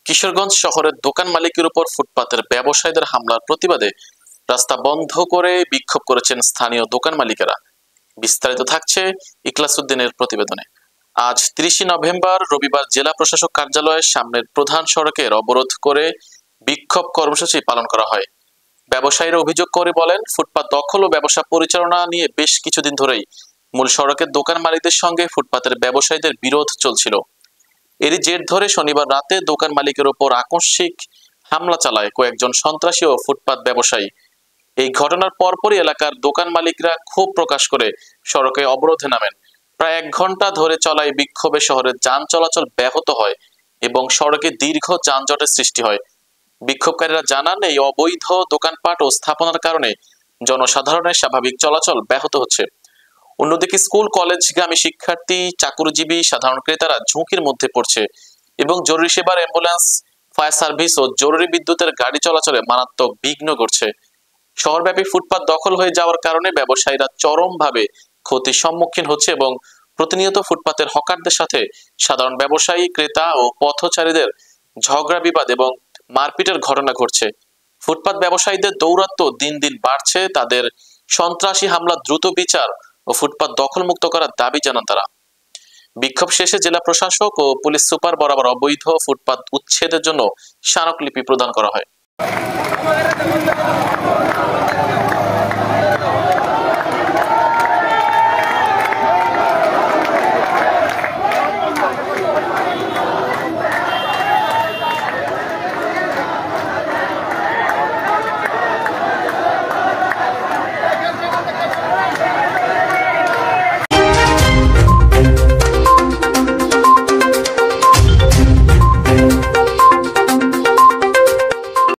কিশোরগঞ্জ শহরের দোকান মালিকের উপর ফুটপাতের ব্যবসায়ীদের হামলার প্রতিবাদে রাস্তা বন্ধ করে বিক্ষোভ করেছেন স্থানীয় দোকান মালিকেরা। বিস্তারিত থাকছে ইখলাস উদ্দিনের প্রতিবেদনে। আজ 30 নভেম্বর রবিবার জেলা প্রশাসক কার্যালয়ের সামনের প্রধান সড়কের অবরোধ করে বিক্ষোভ কর্মসূচি পালন করা হয়। ব্যবসায়ীরা অভিযোগ করে বলেন, ফুটপাত দখল ও ব্যবসা পরিচালনা নিয়ে বেশ কিছুদিন ধরেই মূল সড়কের দোকান মালিকদের সঙ্গে ফুটপাতের ব্যবসায়ীদের বিরোধ চলছিল। এরই জের ধরে শনিবার রাতে দোকান মালিকের ওপর আকস্মিক হামলা চালায় কয়েকজন সন্ত্রাসী ও ফুটপাত ব্যবসায়ী। এই ঘটনার পরপরই এলাকার দোকান মালিকরা ক্ষোভ প্রকাশ করে সড়কে অবরোধে নামেন। প্রায় 1 ঘন্টা ধরে চলা এই বিক্ষোভে শহরের যান চলাচল ব্যাহত হয় এবং সড়কে দীর্ঘ যানজটের সৃষ্টি হয়। বিক্ষোভকারীরা জানান, এই অবৈধ দোকানপাট ও স্থাপনার কারণে জনসাধারণের স্বাভাবিক চলাচল ব্যাহত হচ্ছে। অন্যদিকে স্কুল কলেজগামী শিক্ষার্থী, চাকরিজীবী, সাধারণ ক্রেতারা ঝুঁকির মধ্যে পড়ছে এবং জরুরি সেবার অ্যাম্বুলেন্স, ফায়ার সার্ভিস ও জরুরি বিদ্যুতের গাড়ি চলাচলে মারাত্মক বিঘ্ন ঘটছে। শহরব্যাপী ফুটপাত দখল হয়ে যাওয়ার কারণে ব্যবসায়ীরা চরমভাবে ক্ষতির সম্মুখীন হচ্ছে এবং প্রতিনিয়ত ফুটপাতের হকারদের সাথে সাধারণ ব্যবসায়ী, ক্রেতা ও পথচারীদের ঝগড়া বিবাদ এবং মারপিটের ঘটনা ঘটছে। ফুটপাত ব্যবসায়ীদের দৌরাত্ম্য দিন দিন বাড়ছে। তাদের সন্ত্রাসী হামলা দ্রুত বিচার ও ফুটপাত দখলমুক্ত করার দাবি জানান তারা। বিক্ষোভ শেষে জেলা প্রশাসক ও পুলিশ সুপার বরাবর অবৈধ ফুটপাত উচ্ছেদের জন্য স্মারকলিপি প্রদান করা হয়।